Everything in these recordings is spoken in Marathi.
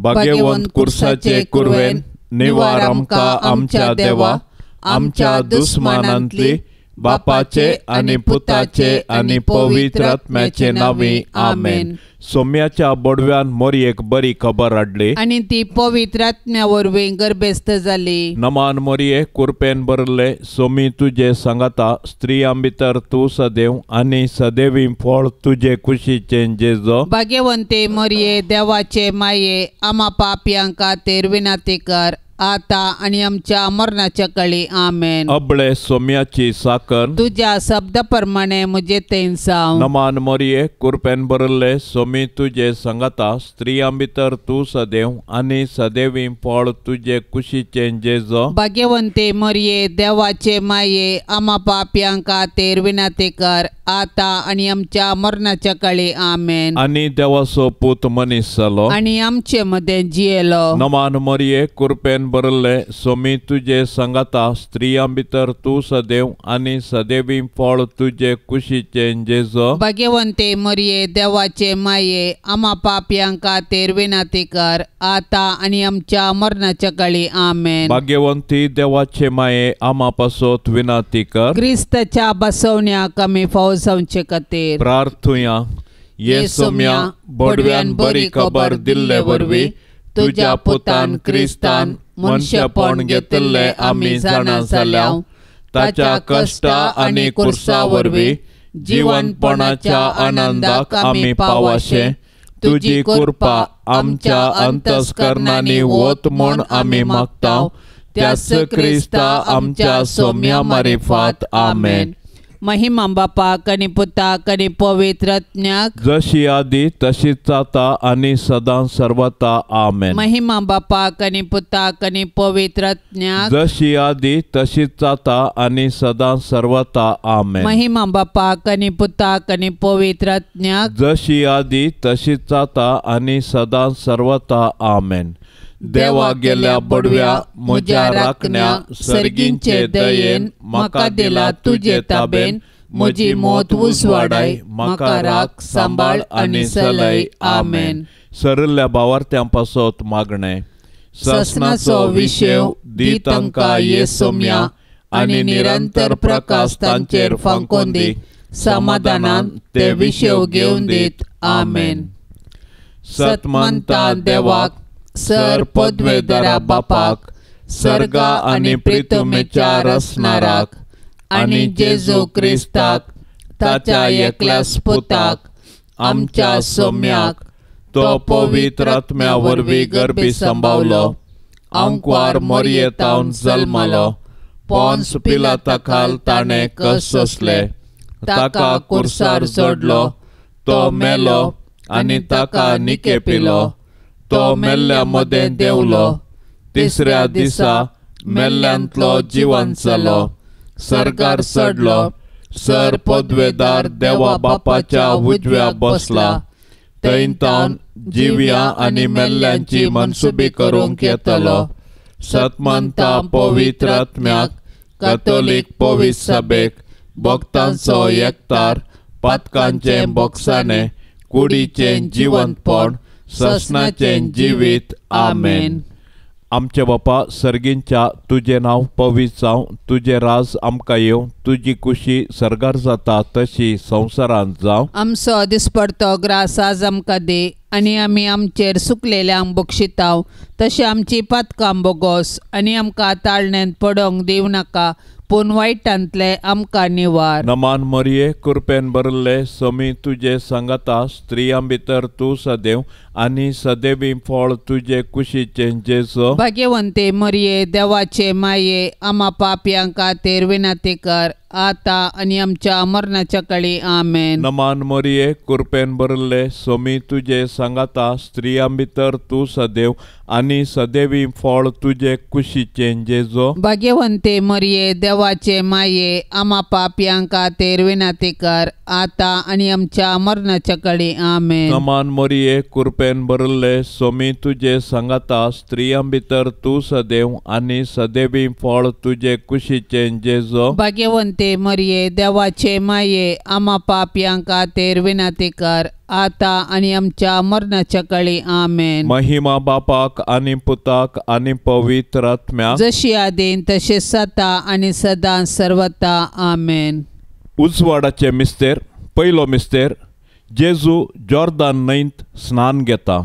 भाग्यवंत कुर्साचे कुरवेन निवार आमकां आमच्या देवा, आमच्या दुस्मानांतली बापाचे आणि पुताचे आणि पवित्र आत्म्याचे नावी आमेन. सोम्याच्या बोडव्यान मोरयेक बरी खबर हाडली आणि ती पवित्र आत्म्या वरवीं गर्भस्थ जाली. नमान मोरये कुरपेन बरले, सोमी तुझे सांगाता स्त्रियां भितर तूं सदैव आणि सदैवी फळ तुझे कुशीचे जेजो. भाग्यवंते मरिये देवाचे माये, आम्हा पापयांक खातीर विनंती कर, आता आणि आमच्या मरणाच्या काळी आमेन. अबळे सोम्याची साकर तुझ्या शब्द प्रमाणे मुझे तेन जावं. नमान मोरये कुरपेन बरले, सोमी तुझे सांगाता स्त्रियां भितर तूं सदैव आणि सदैवी फळ तुझे कुशीचे जेजो. भाग्यवंते मरिये देवाचे माये, आम्हा पापयांक खातीर विनंती कर, आता आणि आमच्या मरणाच्या काळी आमेन. आणि देवाचो पूत मनीस जालो आणि आमचे मध्ये जियेलो. नमान मोरये कुरपेन बरले, सोमी तुझे सांगाता स्त्रियां भितर तूं सदैव आणि सदैवी फळ तुझे कुशीचे जेजो. भाग्यवंते मरिये देवाचे माये, आम्हा पापयांक खातीर विनंती कर, आता आणि आमच्या मरणाच्या काळी आमेन. भाग्यवंती देवाचे माये, आम्हा पासोत विनंती कर. क्रिस्ताच्या बसवण्याक आमी फावो जावचे खातीर प्रार्थुया. ये सोम्या बोडव्यान बरी खबर दिल्ले वरवीं तुझ्या पुतान क्रिस्तान मनशापण घेतले आमी जाणा जाल्याव, ताच्या कष्टा आणि कुर्सा वरवीं जीवनपणाच्या आनंदाक आमी पावाशे. तुझी कृपा आमच्या अंतस्करणांनी वत म्हूण आमी मागताव, त्याच क्रिस्ता आमच्या सोम्या मारिफात आमेन. महिमा बापाक आनी पुताक आनी पवित्र आत्म्याक, जशी आदी तशीच आता आणि सदां सर्वता आमेन. महिमा बापाक आनी पुताक आनी पवित्र आत्म्याक, जशी आदी तशीच आता आणि सदां सर्वता आमेन. महिमा बापाक आनी पुताक आनी पवित्र आत्म्याक, जशी आदी तशीच आता आणि सदां सर्वता आमेन. देवा गेल्या बडव्या म्हज्या राखण्या सर्गींचे दयेन म्हाका दिला तुझे ताबेन. म्हजी मोत उजवाडाय, म्हाका राख सांबाळ आणि सलय आमेन. सरल्या भावार्थ्यां पासत मागणे. ससनाचो विशेव दी तांकां ये सोम्या, आणि निरंतर प्रकाश तांचेर फांकोन दी. समाधानान ते विशेव घेवन दीत आमेन. सतमंता देवाक, सर पदवेदारा बापाक, सर्गा आणि पृथ्वीच्या रचणाराक, आणि जेजू क्रिस्ताक ताच्या एकल्याच पुताक, आमच्या सोम्याक, तो पवित्र आत्म्या वरवीं गर्भी संभावलो, अंकवार मोरयेतावन जल्मलो, पोन्स पिलाता खाल ताणें कस सोंसले, ताका कुर्सार जोडलो, तो मेलो आणि ताका निके पिलो, तो मेल्ल्या मदें देवलो, तिसऱ्या दिसा मेल्ल्यांतलो जिवंत जालो, सर्गार चडलो, सर पदवेदार देवा बापाच्या उजव्या बसला, थंय तावन जिव्या आनी मेल्ल्यांची मनसुबी करूंक येतलो. सतमंता पवित्र आत्म्याक, कॅथोलीक पवित्र सभेक, भक्तांचो एकतार, पातकांचे बोगसाणे, कुडीचें जिवंतपण, ससनाचें जिवीत आमेन. आमचे बापा सर्गींच्या, तुझे नाव पवित्र जावं, तुझे राज आमकां येवं, तुजी कुशी सर्गार जाता तशी संवसारांत जावं. आमचो दिसपडतो ग्रास आज आमकां दे, आनी आमी आमचेर सुकलेल्यांक बक्षिताव, तशें आमची पातकां बोगोस, आनी आमकां ताळणेंत पडोंक दिवं नाका, पूण वायटांतले आमकां निवार. नमान मोरये कुरपेन बरले, सोमी तुझे सांगाता स्त्रियां भितर तूं सदैव आणि सदैवी फळ तुझे कुशीचे जेजो. भाग्यवंते मरिये देवाचे माये, आम्हा पापयांक खातीर विनंती कर, आता आणि आमच्या मरणाच्या काळी आमेन. नमान मोरये कुरपेन बरले, सोमी तुझे सांगाता स्त्रियां भितर तूं सदैव आणि सदैवी फळ तुझे कुशीचे जेजो. भाग्यवंते मरिये देवाचे माये, आम्हा पापयांक खातीर विनंती कर, आता आणि आमच्या मरणाच्या काळी आमेन. नमान मोरये कुरपेन बरले, सोमी तुझे सांगाता स्त्रियां भितर तूं सदैव आणि सदैवी फळ तुझे कुशीचे जेजो. भाग्यवंते ते मरिये देवाचे माये आम्हा पापयांक खातीर विनंती कर आता आणि आमच्या मरणाच्या काळी आमेन. महिमा बापाक आनी पुताक आनी पवित्र आत्म्याक जशी आदीन तशी सता आणि सदां सर्वता आमेन. उजवाडाचे मिस्तेर. पयलो मिस्तेर. जेजू जॉर्दान न्हंयत स्नान घेता.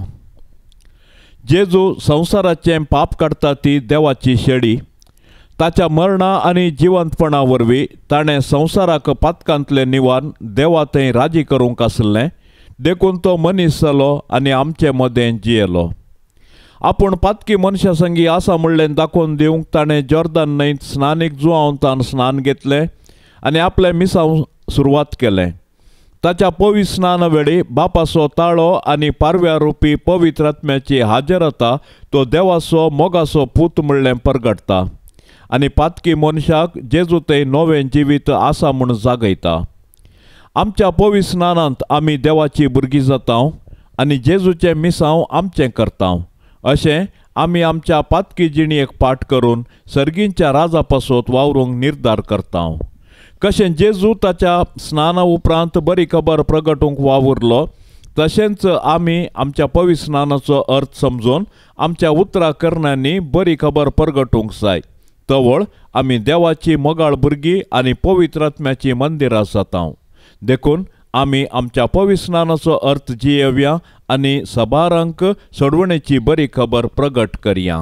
जेजू संवसाराचें पाप काडटा ती देवाची शेडी. ताच्या मरणा आनी जिवंतपणा वरवीं ताणें संवसाराक पातकांतलें निवान देवा थंय राजी करूंक आसलें. देखून तो मनीस जालो आनी आमचे मदें जियेलो. आपूण पातकी मनशा संगी आसा म्हणलें दाखोवन दिवंक ताणें जॉर्दान न्हंयत स्नानीक जुवांवतान स्नान घेतलें आनी आपलें मिसांव सुरवात केलें. ताच्या पवित्र स्नाना वेळी बापाचो ताळो आनी पारव्या रुपी पवित्र आत्म्याची हाजेर जाता. तो देवाचो मोगाचो पूत म्हणलें परगटता आनी पातकी मनशाक जेजू थंय नवें जिवीत आसा म्हूण जागयता. आमच्या पवित्र स्नानांत आमी देवाची भुरगीं जाता आनी जेजूचें मिसांव आमचें करता. अशें आमी आमच्या पातकी जिणेक पाठ करून सर्गींच्या राजा पासत वावरूंक निर्धार करता. कशें जेजू ताच्या स्नाना उपरांत बरी खबर प्रगटूंक वावुरलो तशेंच आमी आमच्या पवित्र स्नानाचो अर्थ समजून आमच्या उतरां करण्यांनी बरी खबर प्रगटूंक जाय. तवळ आमी देवाची मोगाळ भुरगीं आनी पवित्र आत्म्याची मंदिरां जाता. देखून आमी आमच्या पवित्र स्नानाचो अर्थ जियेवया आनी सबारांक सोडवणेची बरी खबर प्रगट करया.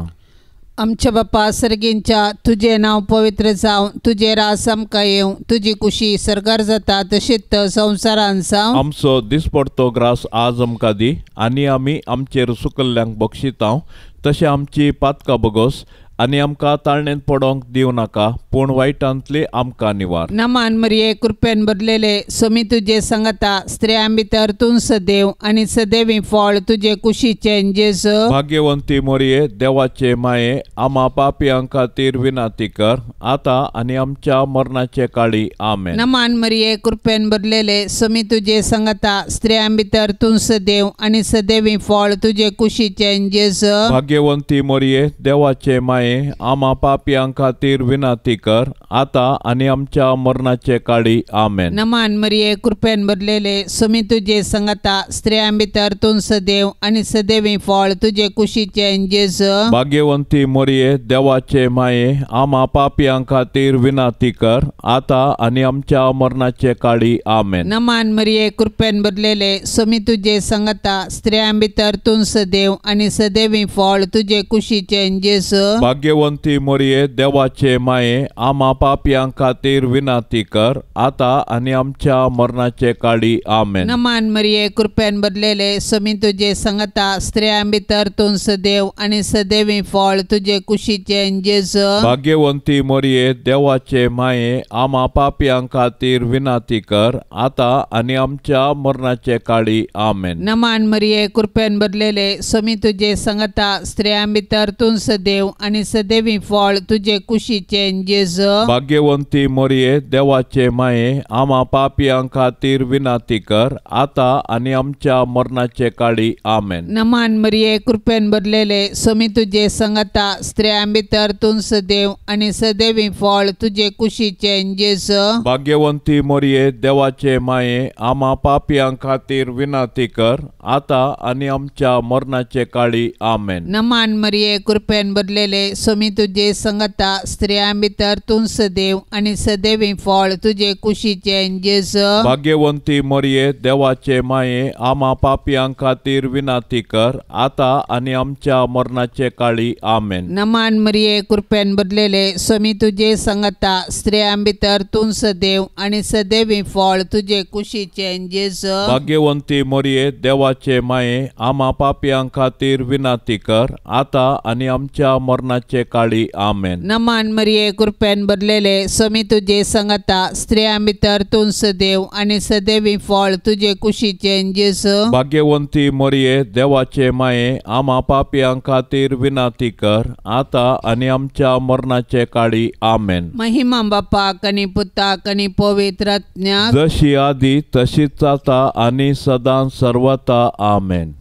आमच्या बापा सर्गींच्या तुझे नाव पवित्र जावं, तुझे रास आमकां येवं, तुजी कुशी सरकार जाता तशीच संवसारान जावं. आमचो दिसपडतो ग्रास आज आमकां दी आनी आमी आमचेर सुकल्ल्यांक बक्षिता तशें आमची पातकां बगोस आनी आमकां ताळणेंत पडोंक दिवं नाका पूण वायटांतली आमकां निवार. नमान मरिये कृपेन भरलेले समी तुजे सांगता स्त्रियां भितर तूं सदैव आनी सदैवी फळ तुजे कुशीचें जेजू. भाग्यवंती मोरये देवाचे माये आम्हा पापयांक खातीर विनंती कर आता आनी आमच्या मरणाचे काळी आमेन. नमान मरिये कृपेन भरलेले समी तुजे सांगता स्त्रियां भितर तूं सदैव आनी सदैवी फळ तुजे कुशीचें जेजू. भाग्यवंती मोरये देवाचे माये आम्हा पापयांक खातीर विनंती कर आता आनी आमच्या मरणाचे काळी आमेन. नमान मरिये कृपेन भरलेले समी तुजे सांगता स्त्रियां भितर तूं सदैव आनी सदैवी फळ तुजे कुशीचें जेजू. भाग्यवंती मोरये देवाचे माये आम्हा पापयांक खातीर विनंती कर आता आनी आमच्या मरणाचे काळी आमेन. नमान मरिये कृपेन भरलेले समी तुजे सांगता स्त्रियां भितर तूं सदैव आनी सदैवी फळ तुजे कुशीचें जेजू. भाग्यवंती मोरये देवाचे माये आम्हा पापयांक खातीर विनंती कर आता आनी आमच्या मरणाचे काळी आमेन. नमान मरिये कृपेन भरलेले समी तुजे सांगता स्त्रियां भितर तूं सदैव आनी सदैवी फळ तुजे कुशीचें जेजू. भाग्यवंती मोरये देवाचे माये आम्हा पापयांक खातीर विनंती कर आता आनी आमच्या मरणाचे काळी आमेन. नमान मरिये कृपेन भरलेले समी तुजे सांगता स्त्रियां भितर तूं सदैव आनी सदैवी फळ तुजे कुशीचें जेजू. भाग्यवंती मोरये देवाचे माये आम्हा पापयांक खातीर विनंती कर आता आनी आमच्या मरणाचे काळी आमेन. नमान मरिये कृपेन भरलेले समी तुजे सांगता स्त्रियां भितर तूं सदैव आनी सदैवी फळ तुजे कुशीचें जेजू. भाग्यवंती मोरये देवाचे माये आम्हा पापयांक खातीर विनंती कर आता आनी आमच्या मरणाचे काळी आमेन. नमान मरिये कृपेन भरलेले समी तुजे सांगता स्त्रियां भितर तूं सदैव आनी सदैवी फळ तुजे कुशीचें जेजू. भाग्यवंती मोरये देवाचे माये आम्हा पापयांक खातीर विनंती कर आता आनी आमच्या मरणाचे काळी आमेन. नमान मरिये कृपेन भरलेले समी तुजे सांगता स्त्रियां भितर तूं सदैव आनी सदैवी फळ तुजे कुशीचें जेजू. भाग्यवंती मोरये देवाचे माये आम्हा पापयांक खातीर विनंती कर आता आनी आमच्या मरणाचे काळी आमेन. नमान मरिये कृपेन भरलेले समी तुजे सांगता स्त्रियां भितर तूं सदैव आनी सदैवी फळ तुजे कुशीचें जेजू. भाग्यवंती मोरये देवाचे माये आम्हा पापयांक खातीर विनंती कर आता आनी आमच्या मरणाचे काळी आमेन. महिमा बापाक आनी पुताक आनी पवित्र आत्म्याक जशी आदी तशीच आता आनी सदां सर्वता आमेन.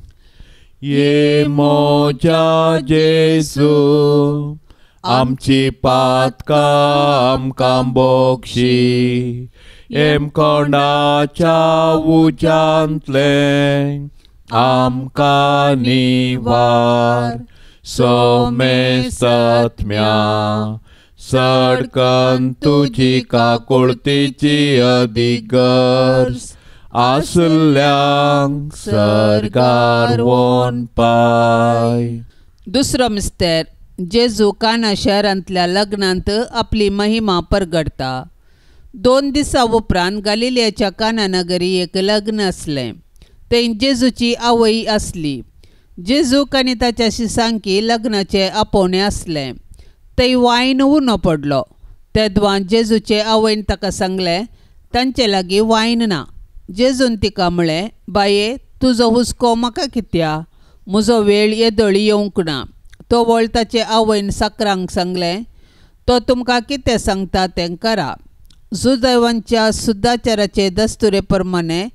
ये मोजा जेजू आमची पातकां आमकां बोगशी. कोणाच्या उजांतले आमकां निवार. सोमेस्तत्म्या सडकन तुजी काकुळतीची अधिगर्ज. आसल्यांक सर्गार व्होन पाय. दुसरो मिस्तेर, जेजू काना शहरांतल्या लग्नांत आपली महिमा परगडता. 2 दिसां उपरांत गलिलियाच्या काना नगरी एक लग्न असलें. थंय जेजूची आवय आसली. जेजूक आनी ताच्या शिसांकी लग्नाचे आपोवणे असलें. थंय वायन उणो पडलो. तेदवां जेजूचे आवयन ताका सांगलें, तांचे लागीं वायन ना. जेजून तिका म्हळें, बाये, तुजो हुस्को म्हाका कित्या? म्हजो वेळ येदोळी येवंक ना. तो वळ ताचे आवयन साकरांक सांगलें, तो तुमकां कितें सांगता तें करा. सुदैवांच्या सुदाचाराचे दस्तुरे प्रमाणे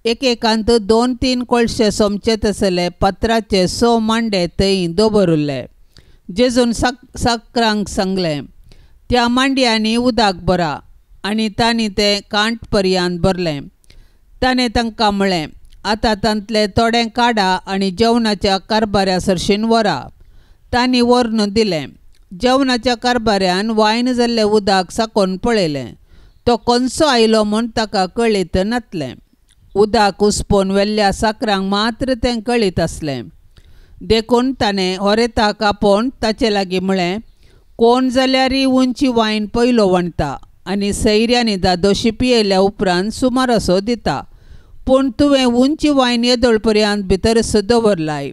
एकेकांत 2-3 कोळशे सोमचे तसले पत्राचे 6 मांडे थंय दवरले. जेजून साकरांक सांगलें, त्या मांडयांनी उदक भरा. आनी तांणी तें कांट पर्यंत भरलें. ताणें तांकां म्हळें, आतां तांतले थोडें काडा आनी जेवणाच्या कारबाऱ्या सरशीन व्हरा. तांणी व्हरून दिलें. जेवणाच्या कारबाऱ्यान वायन जाल्लें उदक साकोन पळयलें. तो कोनसो आयलो म्हूण ताका कळीत नासलें. उदक उसपोवन व्हेल्ल्या साकरांक मात्र तें कळीत आसलें. देखून ताणें होरेताक आपोवन ताचे लागीं म्हळें, कोण जाल्यारय उंची वायन पयलो वणटा आनी सैऱ्यांनी दादोशी पियेल्या उपरांत सुमार असो दिता. पूण तुवें उंची वायन येदोळ पर्यंत भितरच दवरलाय.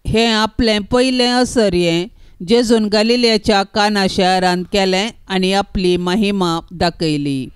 हें आपलें पयलें असर्यें जेजून गलिलियाच्या काना शहरांत केलें आनी आपली महिमा दाखयली.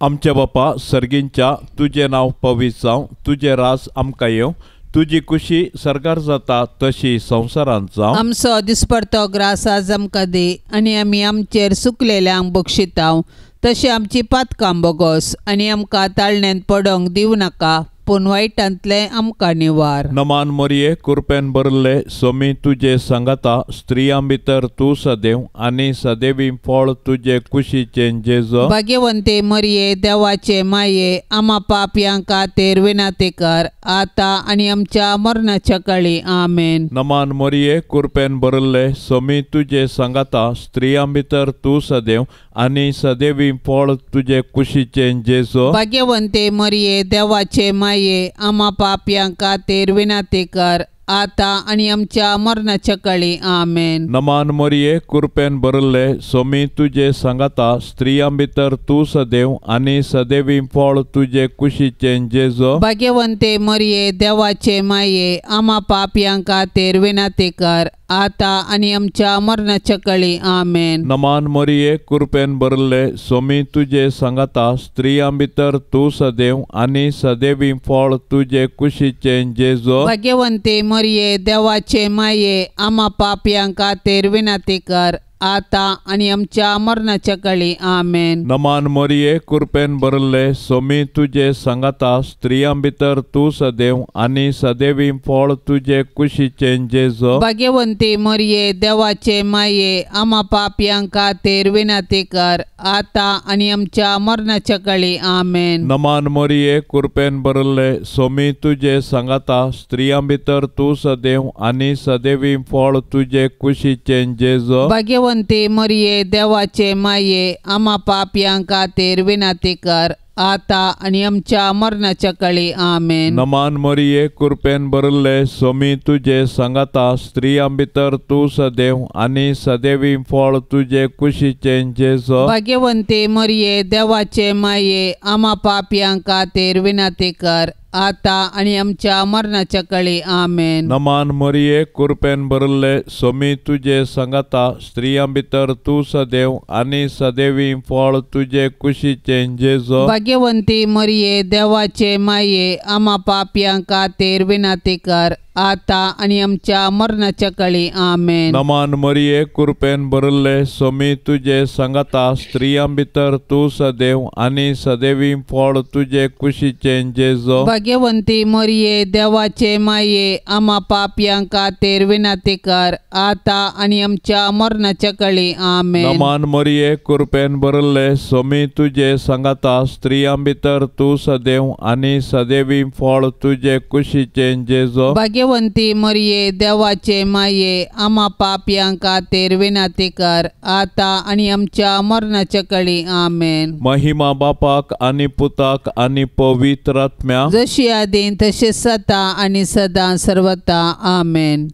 आमच्या बापा सर्गींच्या, तुजें नांव पवित्र जावं. तुजें राज आमकां येवं. तुजी कुशी सरकार जाता तशी संवसारांत जावं. आमचो दिसपडतो ग्रास आज आमकां दी. आनी आमी आमचेर सुकलेल्यांक बक्षितांव. तशी आमची पातकां बोगोस. आनी आमकां ताळण्यांत पडोंक दिवं नाका, पूण वायटांतले आमकां निवार. नमान मोरये, कृपेन भरले सोमी तुजे सांगाता. स्त्रियां भितर तूं सदैव आनी सदैवी फळ तुजे कुशीचें जेजो. भाग्यवंते मरिये, देवाचे माये, आमा पापयांक खातीर विनाती कर, आतां आनी आमच्या मरणाच्या काळी. आमेन. नमान मोरये, कृपेन भरले सोमी तुजे सांगाता. स्त्रियां भितर तूं सदैव आनी सदैवी फळ तुजे कुशीचें जेजो. भाग्यवंते मरिये, देवाचे माये, आमा पापयांक खातीर विनाती कर, आतां आनी आमच्या मरणाच्या काळी. आमेन. नमान मोरये, कृपेन भरले सोमी तुजे सांगाता. स्त्रियां भितर तूं सदैव आनी सदैवी फळ तुजे कुशीचें जेजो. भाग्यवंते मरिये, देवाचे माये, आमा पापयांक खातीर विनाती कर, आतां आनी आमच्या मरणाच्या काळी. आमेन. नमान मोरये, कृपेन भरले सोमी तुजे सांगाता. स्त्रियां भितर तूं सदैव आनी सदैवी फळ तुजे कुशीचें जेजो. भाग्यवंते मरिये, देवाचे माये, आमा पापयांक खातीर विनाती कर, आतां आनी आमच्या मरणाच्या काळी. आमेन. नमान मोरये, कृपेन भरले सोमी तुजे सांगाता. स्त्रियां भितर तूं सदैव आनी सदैवी फळ तुजे कुशीचें जेजो. भाग्यवंते मरिये, देवाचे माये, आमा पापयांक खातीर विनाती कर, आतां आनी आमच्या मरणाच्या काळी. आमेन. नमान मोरये, कृपेन भरले सोमी तुजे सांगाता. स्त्रियां भितर तूं सदैव आनी सदैवी फळ तुजे कुशीचें जेजो. भाग्यवंते मरिये, देवाचे माये, आमा पापयांक खातीर विनाती कर, आतां आनी आमच्या मरणाच्या काळी. आमेन. नमान मोरये, कृपेन भरले सोमी तुजे सांगाता. स्त्रियां भितर तूं सदैव आनी सदैवी फळ तुजे कुशीचें जेजो. भाग्यवंते मरिये, देवाचे माये, आमा पापयांक खातीर विनाती कर, आतां आनी आमच्या मरणाच्या काळी. आमेन. नमान मोरये, कृपेन भरले सोमी तुजे सांगाता. स्त्रियां भितर तूं सदैव आनी सदैवी फळ तुजे कुशीचें जेजो. भाग्यवंती मरिये, देवाचे माये, आमा पापयांक खातीर विनाती कर, आता आणि आमच्या मरणाच्या काळी आमेन. नमान मरिये कृपेन भरले स्वामी तुझे संगता स्त्रियां भितर तू सदैव आणि सदैवी फळ तुझे कुशीचे जेजो. भाग्यवंती मरिये देवाचे माये आम्हा पापयांक खातीर विनंती कर आता आणि आमच्या मरणाच्या काळी आमेन. नमान मरिये कृपेन भरले स्वामी तुझे संगता स्त्रियां भितर तू सदैव आणि सदैवी फळ तुझे कुशीचे जेजो. भाग्यवंती मरिये देवाचे माये आम्हा पापयांक खातीर विनंती कर आता आणि आमच्या मरणाच्या काळी आमेन. महिमा बापाक आणि पुताक आणि पवित्र आत्म्या जशी आदीन तशी सता आणि सदा सर्वता आमेन.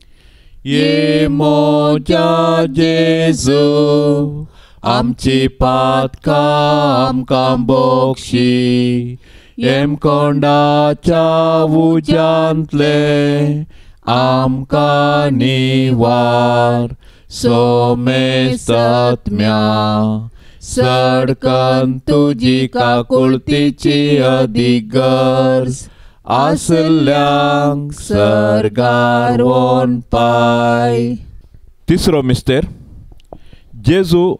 ये मोजा जेजू आमची पातकां आमकां बोक्षी एम कोंडाच्या उज्यांतले आमकां निवार सोमे सत्म्या सडकन तुजी काकुळतीची अधिगर्ज आसल्यांक सरगार वोन पाय. तिसरो मिस्तेर जेजू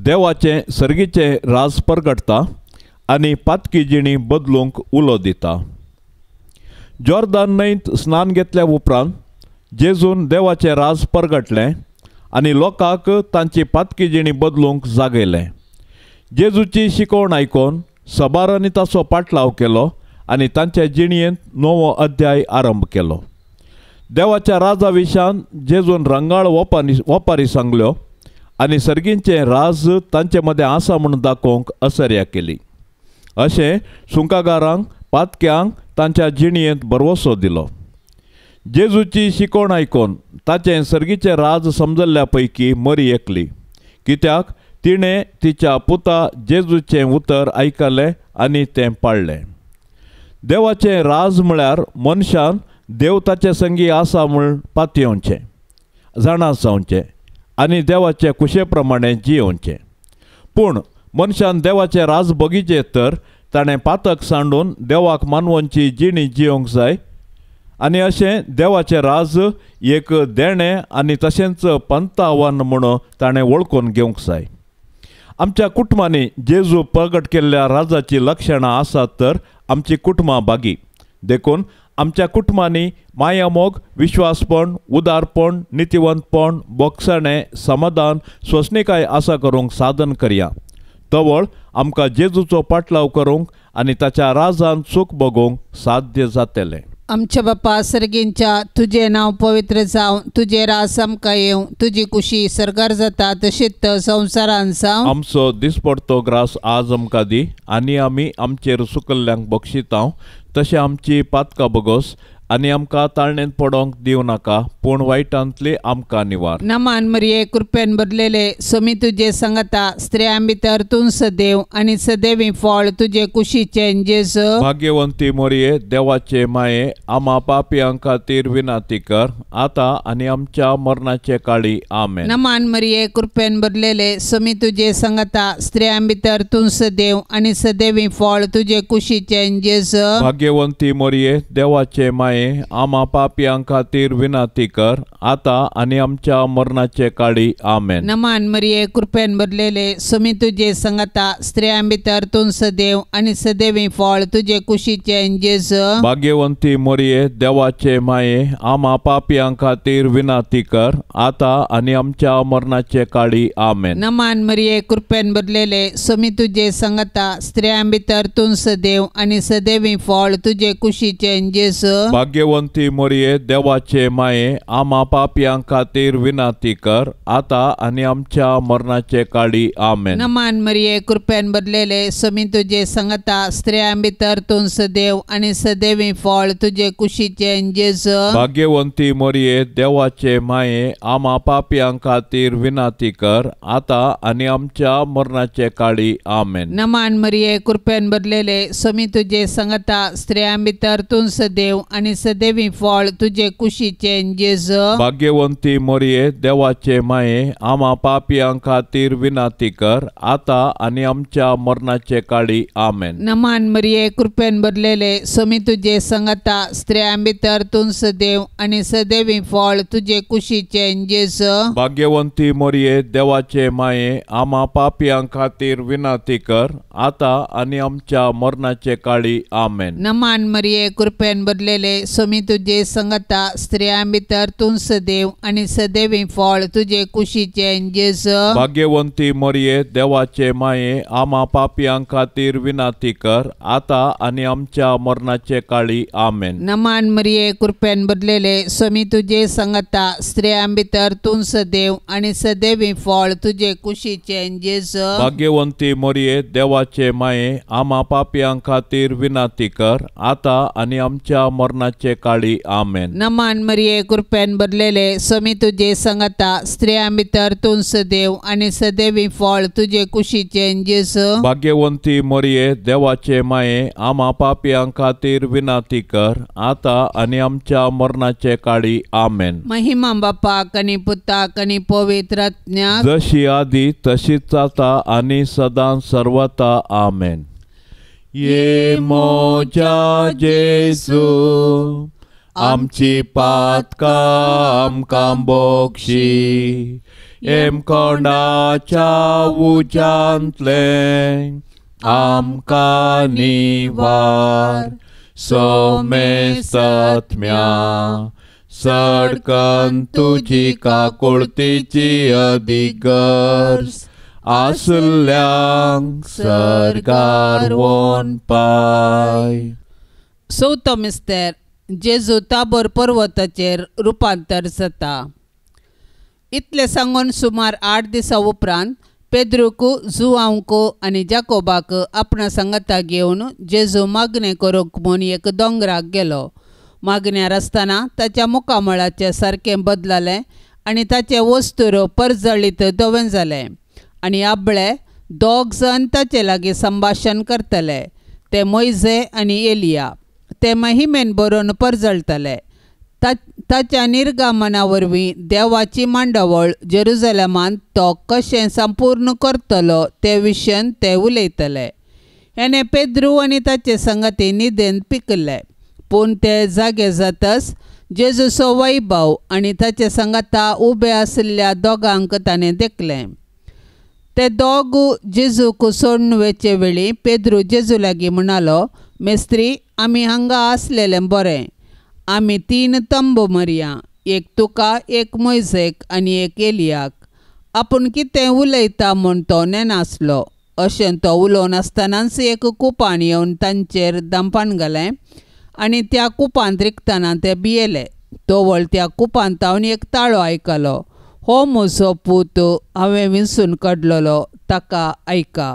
देवाचे सर्गीचे राज परगटता आणि पातकी जिणी बदलूंक उलो दिता. जॉर्दान न्हंयत स्नान घेतल्या उपरांत जेजून देवाचें राज परगटलें आनी लोकांक तांची पातकी जिणी बदलूंक जागयलें. जेजूची शिकवण आयकून सबारांनी ताचो पाटलाव केलो आनी तांच्या जिणयेंत नवो अध्याय आरंभ केलो. देवाच्या राजा विशान जेजून रंगाळ वपारी सांगल्यो आनी सर्गींचें राज तांचे मदें आसा म्हूण दाखोवंक असर्या केली. अशें सुंकागारांक पातक्यांक तांच्या जिणयेंत बरवसो दिलो. जेजूची शिकवण आयकून ताचें सर्गीचें राज समजल्ल्या पैकी मरी एकली, कित्याक तिणें तिच्या पुता जेजूचें उतर आयकलें आनी तें पाळलें. देवाचें राज म्हळ्यार मनशान देव ताचे संगी आसा म्हूण पातयेवचें, जाणा जावचें आनी देवाचे कुशे प्रमाणें जियोवचें. पूण मनशान देवाचें राज बगीचें तर ताणें पातक सांडून देवाक मानवनची जिणी जियोंक जाय आनी अशें देवाचें राज एक देणें आनी तशेंच पंत आव्हान म्हणून ताणें वळखून घेवंक जाय. आमच्या कुटुंबांनी जेजू प्रगट केल्ल्या राजाची लक्षणां आसात तर आमची कुटुंबां बागी. देखून आमच्या कुटुंबांनी मायामोग, विश्वासपण, उदारपण, नितिवंतपण, बोगसाणें, समाधान, स्वसनिकाय आसा करूंक साधन करया. तवळ आमकां जेजूचो पाटलाव करूंक आनी ताच्या राजान सुख भोगूंक साध्य जातलें. आमच्या बापा सर्गींच्या तुझे नांव पवित्र जावं, तुझे राज आमकां येवं, तुजी कुशी सरकार जाता तशीच संवसारान जावं. आमचो दिसपडतो ग्रास आज आमकां दी आनी आमी आमचेर सुकल्ल्यांक बक्षितांव, तशें आमची पातकां बगोस आनी आमकां ताळणेंत पडोंक दिवं नाका, पूण वायटांतली आमकां निवार. नमान मरिये कृपेन भरलेले स्वामी तुझे संगता स्त्रियां भितर तूं सदैव आनी सदैवी फळ तुझे कुशीचें जेजू. भाग्यवंती मरिये देवाचे माये आम्हा पापयांक खातीर विनंती कर आता आनी आमच्या मरणाचे काळी आमेन. नमान मरिये कृपेन भरलेले स्वामी तुझे संगता स्त्रियां भितर तूं सदैव आनी सदैवी फळ तुझे कुशीचें जेजू. भाग्यवंती मरिये देवाचे माये आम्हा पापयांक खातीर विनंती कर आता आनी आमच्या मरणाचे काळी आमेन. नमान मरिये कृपेन भरलेले स्वामी तुझे संगता स्त्रियां भितर तूं सदैव आनी सदैवी फळ तुझे कुशीचें जेजू. भाग्यवंती मरिये देवाचे माये आम्हा पापयांक खातीर विनंती कर आता आनी आमच्या मरणाचे काळी आमेन. नमान मरिये कृपेन भरलेले स्वामी तुझे संगता स्त्रियां भितर तूं सदैव आनी सदैवी फळ तुझे कुशीचें जेजू. भाग्यवंती मरिये देवाचे माये आम्हा पापयांक खातीर विनंती कर आता आनी आमच्या मरणाचे काळी आमेन. नमान मरिये कृपेन भरलेले स्वामी तुझे संगता स्त्रियां भितर तूं सदैव आनी सदैवी फळ तुझे कुशीचें जेजू. भाग्यवंती मरिये देवाचे माये आम्हा पापयांक खातीर विनंती कर आता आनी आमच्या मरणाचे काळी आमेन. नमान मरिये कृपेन भरलेले स्वामी तुझे संगता स्त्रियां भितर तूं सदैव आनी सदैवी फळ तुझे कुशीचे जेजू. भाग्यवंती मोरये देवाचे माये आम्हा पापियां खातीर विनाती कर आता आणि आमच्या मरणाचे काळी आमेन. नमान मरिये कृपेन भरलेले स्वामी तुझे संगता स्त्रियां भितर तूं सदैव आणि सदैवी फळ तुझे कुशीचे जेजू. भाग्यवंती मोरये देवाचे माये आम्हा पापियां खातीर विनाती कर आता आणि आमच्या मरणाचे काळी आमेन. नमान मरिये कृपेन भरलेले स्वामी तुझे संगता स्त्रियां भितर तूं सदैव आणि सदैवी फळ तुझे कुशीचे जेजू. भाग्यवंती मोरये देवाचे माये आम्हा पापियां खातीर विनाती कर आता आणि आमच्या मरणाचे काळी आमेन. नमान मरिये कृपेन भरलेले स्वामी तुझे संगता स्त्रियां भितर तूं सदैव आणि सदैवी फळ तुझे कुशीचे जेजू. भाग्यवंती मोरये देवाचे माये आम्हा पापियां खातीर विनाती कर आता आणि आमच्या मरणाचे काळी आमेन. नमान मरिये कृपेन भरलेले स्वामी तुझे संगता स्त्रियां भितर तूं सदैव आणि सदैवी फळ तुझे कुशीचे जेजू. भाग्यवंती मोरये देवाचे माये आम्हा पापियां खातीर विनाती कर आता आणि आमच्या मरणाचे काळी आमेन. महिमा बापाक आणि पुताक आणि पवित्र आत्म्याक जशी आधी तशीच आता आणि सदां सर्वता आमेन. ये मोच्या जेजू आमची पातकां आमकां बोगशी एम कोंडाच्या उज्यांतले आमकां निवार सोमेस्तत्म्या सडकन तुजी काकुळतीची अधिगर्ज आसल्यांक सरकार वोन पाय. चवथो मिस्तेर जेजू ताबोर पर्वताचेर रुपांतर जाता. इतले सांगून सुमार 8 दिसां उपरांत पेद्रूक जुआंवक आनी जाकोबाक आपणा सांगाता घेवन जेजू मागणें करूंक म्हूण एक दोंगराक गेलो. मागण्यार आसतना ताच्या मुखामळाचें सारकें बदललें आनी ताचे वस्तूर परजळीत धवें जालें आनी आपले 2 जण ताचे लागीं संभाशण करतले. ते मोइजे आनी एलिया. ते महिमेन बरोवन परजळतले. ताच्या निर्गमना वरवीं देवाची मांडावळ जेरुसलेमांत तो कशें संपूर्ण करतलो ते विशयन ते उलयतले. हेणे पेद्रू आनी ताचे संगती न्हिदेंत पिकले. पूण ते जागे जातच जेजूचो वैभव आनी ताचे संगता उबे आशिल्ल्या दोगांक ताणें देखलें. ते दोग जेजूक सोडून वेचे वेळी पेद्रू जेजू लागीं म्हणालो, मेस्त्री, आमी हांगा आसलेलें बरें. आमी 3 तंबू मारया, एक तुका, एक मोइजेक आनी एक एलियाक. आपूण कितें उलयता म्हूण तो नेनासलो. अशें तो उलोवन आसतनाच एक कुपान येवन तांचेर दंपान घालें आनी त्या कुपांत रिकतना ते भियेले. तोवळ त्या कुपांत हांवें एक ताळो आयकलो. हो म्हजो पूत, हांवें विंचून काडलेलो, ताका आयका.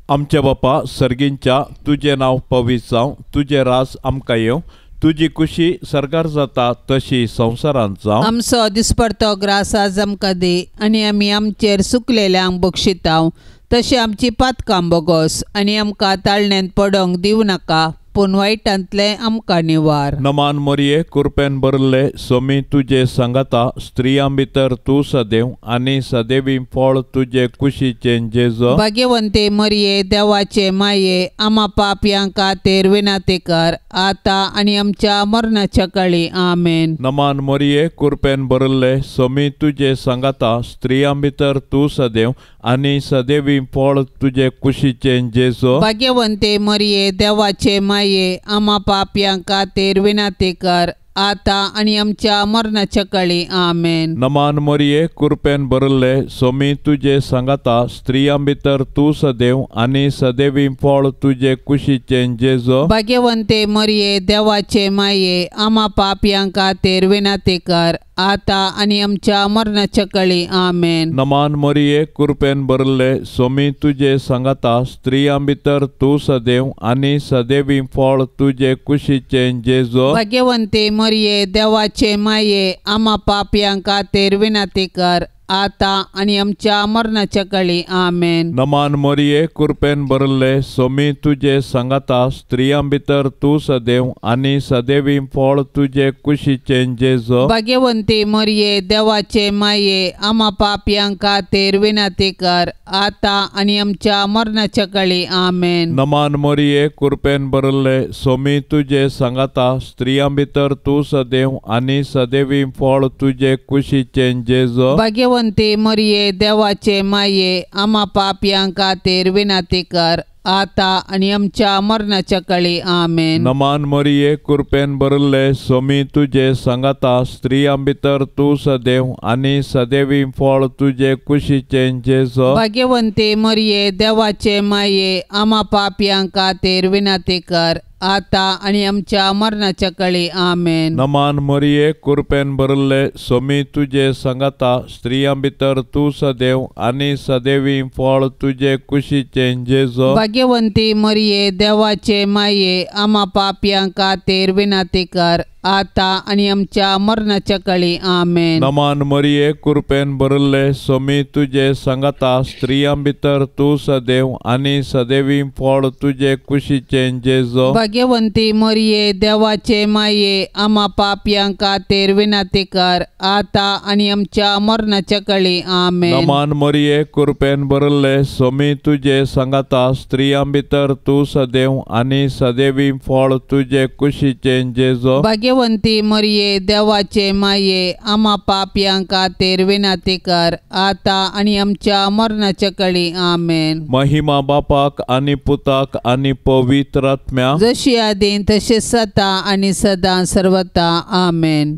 आमच्या बापा सर्गींच्या तुझें नांव पवित्र जावं. तुझें रास आमकां येवं. तुजी कुशी सरकार जाता तशी संवसारांत जावं. आमचो दिसपडतो ग्रास आज आमकां दी आनी आमी आमचेर सुकलेल्यांक बक्षितांव. तशी आमची पातकां बोगोस आनी आमकां ताळण्यांत पडोंक दिवं नाका, पूण वायटांतले आमकां निवार. नमान मोरये कृपेन भरले स्वामी तुझे संगता स्त्रियां भितर तूं सदैव आनी सदैवी फळ तुझे कुशीचे जेजू. भाग्यवंते मरिये देवाचे माये आम्हा पापयां खातीर विनाती कर आता आनी आमच्या मरणाच्या काळी आमेन. नमान मोरये कृपेन भरले स्वामी तुझे संगता स्त्रियां भितर तूं सदैव आनी सदैवी फळ तुझे कुशीचे जेजू. भाग्यवंते मरिये देवाचे माये आम्हा पापयां खातीर विनाती कर आता आनी आमच्या मरणाच्या काळी आमेन. नमान मोरये कृपेन भरले स्वामी तुझे संगता स्त्रियां भितर तूं सदैव आनी सदैवी फळ तुझे कुशीचे जेजू. भाग्यवंते मरिये देवाचे माये आम्हा पापयां खातीर विनाती कर आता आनी आमच्या मरणाच्या काळी आमेन. नमान मोरये कृपेन भरले स्वामी तुझे संगता स्त्रियां भितर तूं सदैव आनी सदैवी फळ तुझे कुशीचे जेजू. भाग्यवंते मरिये देवाचे माये आम्हा पापयां खातीर विनाती कर आता आणि आमच्या मरणाच्या काळी आमेन. नमान मोरये कृपेन भरले सोमी तुझे सांगाता स्त्रियां भितर तू सदैव आणि सदैवी फळ तुझे कुशीचे जेजो. भाग्यवंती मरिये देवाचे माये आम्हा पापियांक खातीर विनंती कर आता आणि आमच्या मरणाच्या काळी आमेन. नमान मोरये कृपेन भरले सोमी तुझे सांगाता स्त्रियां भितर तू सदैव आणि सदैवी फळ तुझे कुशीचे जेजो. भाग्यवंती मरिये देवाचे माये आम्हा पापियांक खातीर विनंती कर आता आणि आमच्या मरणाच्या काळी आमेन. नमान मोरये कृपेन भरले सोमी तुझे सांगाता स्त्रियां भितर तू सदैव आणि सदैवी फळ तुझे कुशीचे जेजो. भाग्यवंती मरिये देवाचे माये आम्हा पापियांक खातीर विनंती कर आता आणि आमच्या मरणाच्या काळी आमेन. नमान मोरये कृपेन भरले सोमी तुझे सांगाता स्त्रियां भितर तू सदैव आणि सदैवी फळ तुझे कुशीचे जेजो. भाग्यवंती मरिये देवाचे माये आम्हा पापियांक खातीर विनंती कर आता आणि आमच्या मरणाच्या काळी आमेन. नमान मोरये कृपेन भरले सोमी तुझे सांगाता स्त्रियां भितर तू सदैव आणि सदैवी फळ तुझे कुशीचे जेजो. भाग्यवंती मरिये देवाचे माये आम्हा पापियांक खातीर विनंती कर आता आणि आमच्या मरणाच्या काळी आमेन. नमान मोरये कृपेन भरले सोमी तुझे सांगाता स्त्रियां भितर तू सदैव आणि सदैवी फळ तुझे कुशीचे जेजो. भाग्यवंती मरिये देवाचे माये आम्हा पापियांक खातीर विनंती कर आता आणि आमच्या मरणाच्या काळी आमेन. महिमा बापाक आणि पुताक आणि पवित्र आत्म्या जशी आदीन तसे सता आणि सदा सर्वता आमेन.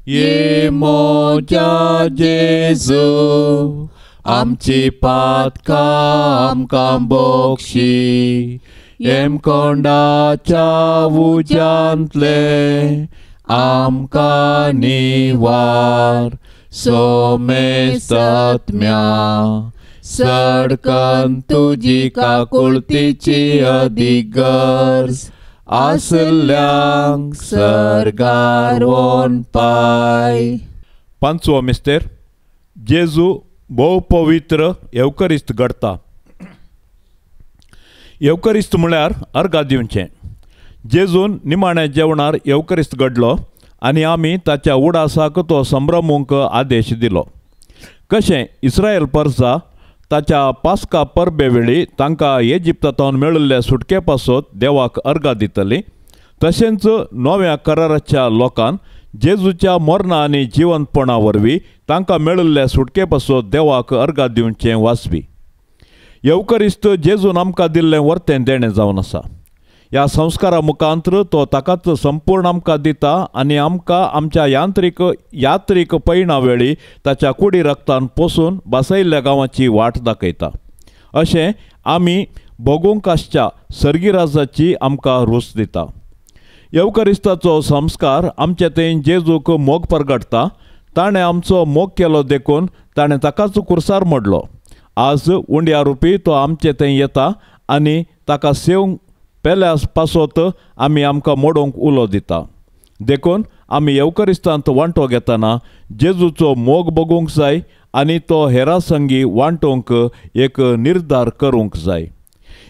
ये मोजा जेजू आमची पातका आमकां बोक्षी एम कोंडाच्या उज्यांतले आमकां निवार सोमे सत्म्या सडकन तुजी काकुळतीची अधिगर्ज आसल्यांक सरगार वोन पाय. पांचवो मिस्तेर जेजू भोव पवित्र येवकरिस्त घडता. येवकरिस्त म्हळ्यार अर्घा दिवचें. जेजून निमाण्या जेवणार येवकरिस्त घडलो आनी आमी ताच्या उडासाक तो संभ्रमूंक आदेश दिलो. कशें इस्रायल परसा ताच्या पास्का परबे वेळी तांकां इजिप्तांतून मेळिल्ल्या सुटके पासत देवाक अर्घा दितली, तशेंच नव्या कराराच्या लोकांन जेजूच्या मरणा आनी जिवंतपणा वरवीं तांकां मेळिल्ल्या सुटके पासत देवाक अर्घा दिवचें वाचपी. येवकरिस्त जेजून आमकां दिल्लें वर्तें देणें जावन आसा. ह्या संस्कारा मुखांत्र तो ताकाच संपूर्ण आमकां दिता आनी आमकां आमच्या यात्रीक पैणा वेळी ताच्या कुडी रक्तान पोसून बसयल्ल्या गांवाची वाट दाखयता. अशें आमी भोगूंक आसच्या सर्गीराजाची आमकां रूच दिता. येवकरिस्ताचो संस्कार आमचे थंय जेजूक मोग परगटता. ताणें आमचो मोग केलो देखून ताणें ताकाच कुर्सार मोडलो. आज उंड्या रुपी तो आमचे थंय येता आनी ताका सेवंक पेल्या पासत आमी आमकां मोडूंक उलो दिता. देखून आमी येवकरिस्तांत वांटो घेतना जेजूचो मोग बगूंक जाय आनी तो हेरां संगी वांटूंक एक निर्धार करूंक जाय.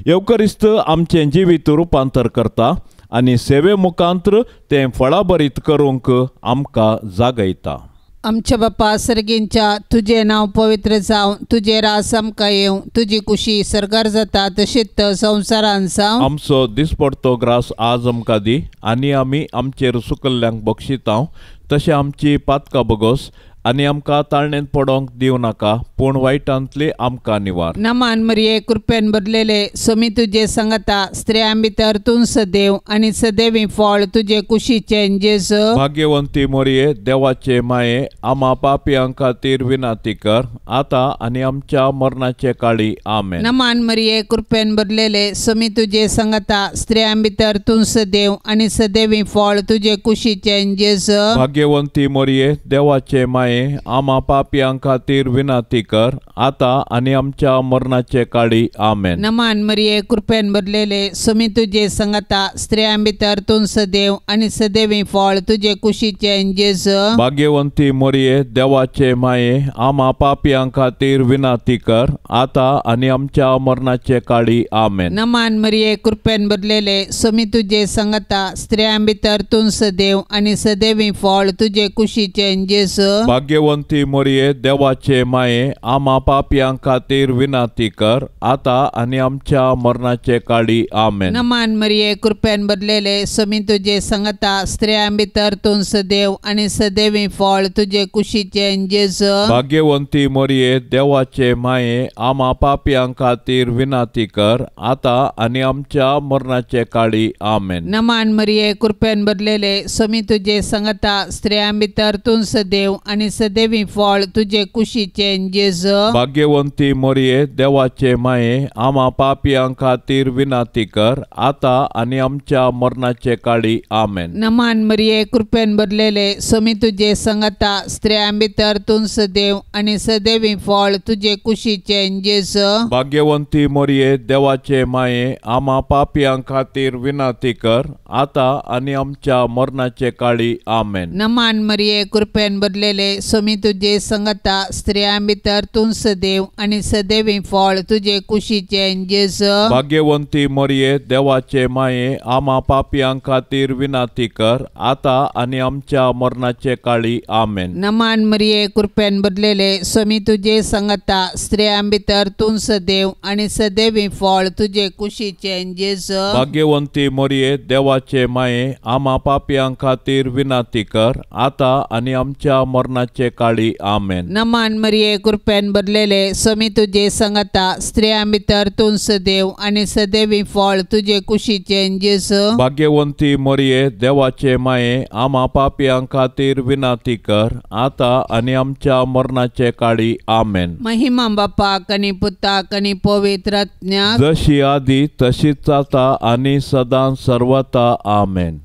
येवकरिस्त आमचें जिवीत रुपांतर करता आनी सेवे मुखांत्र तें फळाबरीत करूंक आमकां जागयता. आमच्या बापा सर्गींच्या तुझे नाव पवित्र जावं, तुझे रास आमकां येवं, तुजी कुशी सरकार जाता तशीच संवसारान जावं. आमचो दिसपडतो ग्रास आज आमकां दी आनी आमी आमचेर सुकल्ल्यांक बक्षितांव, तशें आमची पातकां बगोस आनी आमकां ताळणेंत पडोंक दिवं नाका, पूण वायटांतली आमकां निवार. नमान मरिये कृपेन भरलेले सोमी तुजे सांगता स्त्रियां भितर तूं सदैव आनी सदैवी फळ तुजे कुशीचे जेजू. भाग्यवंती मोरये देवाचे माये आम्हा पापियां खातीर विनंती कर आता आनी आमच्या मरणाचे काळी आमेन. नमान मरिये कृपेन भरलेले सोमी तुजे सांगता स्त्रियां भितर तूं सदैव आनी सदैवी फळ तुजे कुशीचे जेजू. भाग्यवंती मोरये देवाचे माये माये आम्हा पापियां खातीर विनाती कर, आता आणि आमच्या मरणाचे काळी आमेन. नमान मरिये कृपेन भरलेले सुमी तुझे संगता स्त्रियां भितर तूं सदैव आणि सदैवी फळ तुझे कुशीचे जेजू. भाग्यवंती मरिये देवाचे माये आम्हा पापियां खातीर विनाती कर, आता आणि आमच्या मरणाचे काळी आमेन. नमान मरिये कृपेन भरलेले सुमी तुझे संगता स्त्रियां भितर तूं सदैव आणि सदैवी फळ तुझे कुशीचे जेजू. भाग्यवंती मरिये देवाचे माये आम्हा पापियां खातीर विनाती कर, आता आणि आमच्या मरणाचे काळी आमेन. नमान मरिये कृपेन भरलेले सुमी तुझे संगता स्त्रियां भितर तूं सदैव आणि सदैवी फळ तुझे कुशीचे जेजू. भाग्यवंती मरिये देवाचे माये आम्हा पापियां खातीर विनाती कर, आता आणि आमच्या मरणाचे काळी आमेन. नमान मरिये कृपेन भरलेले सुमी तुझे संगता स्त्रियां भितर तूं सदैव आणि सदैवी फळ तुझे कुशीचे जेजू. भाग्यवंती मरिये देवाचे माये आम्हा पापियां खातीर विनाती कर, आता आणि आमच्या मरणाचे काळी आमेन. नमान मरिये कृपेन भरलेले सुमी तुझे संगता स्त्रियां भितर तूं सदैव आणि सदैवी फळ तुझे कुशीचे जेजू. भाग्यवंती मरिये देवाचे माये आम्हा पापियां खातीर विनाती कर, आता आणि आमच्या मरणाचे काळी आमेन. नमान मरिये कृपेन भरलेले सुमी तुझे संगता स्त्रियां भितर तूं सदैव आणि सदैवी फळ तुझे कुशीचे जेजू. भाग्यवंती मरिये देवाचे माये आम्हा पापियां खातीर विनाती कर, आता आणि आमच्या मरणाचे काळी आमेन. नमान मरिये कृपेन भरलेले सुमी तुझे संगता स्त्रियां भितर तूं सदैव आणि सदैवी फळ तुझे कुशीचे जेजू. भाग्यवंती मरिये देवाचे माये आम्हा पापियां खातीर विनाती कर, आता आणि आमच्या मरणाचे काळी आमेन. नमान मरिये कृपेन भरलेले सुमी तुझे संगता स्त्रियां भितर तूं सदैव आणि सदैवी फळ तुझे कुशीचे जेजू. भाग्यवंती मरिये देवाचे माये आम्हा पापियां खातीर विनाती कर, आता आणि आमच्या मरणाचे काळी आमेन. महिमा बापाक आणि पुताक आणि पवित्र आत्म्याक जशी आधी तशीच आता आणि सदां सर्वता आमेन.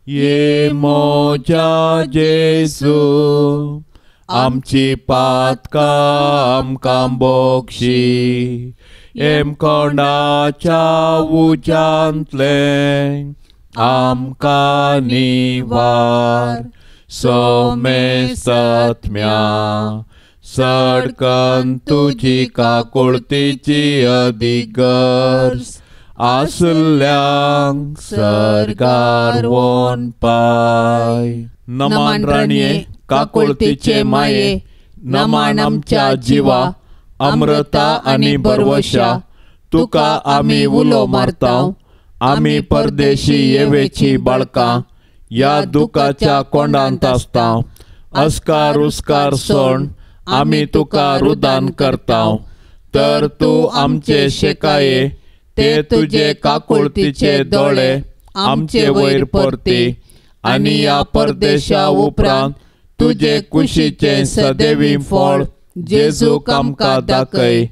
ये मोच्या जेजू आमची पातकां आमकां बोगशी, एम कोंडाच्या उज्यांतले आमकां निवार, सोमेस्तत्म्या सडकन तुजी काकुळतीची अधिगर्ज, आसल्यांक सरकार वोन पाय. नमान राणये काकुळतीचे माये, नमान आमच्या जिवा अमृता आणि बरवशा, तुका आमी उलो मारताव. आमी परदेशी येवेची बाळकां या दुखाच्या कोंडांत आसताव. अस्कार उस्कार सोण आमी तुका रुदान करताव. तर तू आमचे शेकाये ते तुझे काकुळतीचे दोळे आमचे वयर परती, आणि या परदेशा उपरांत तुझे कुशीचे सदैवी फळ जेजूक आमकां दाखय.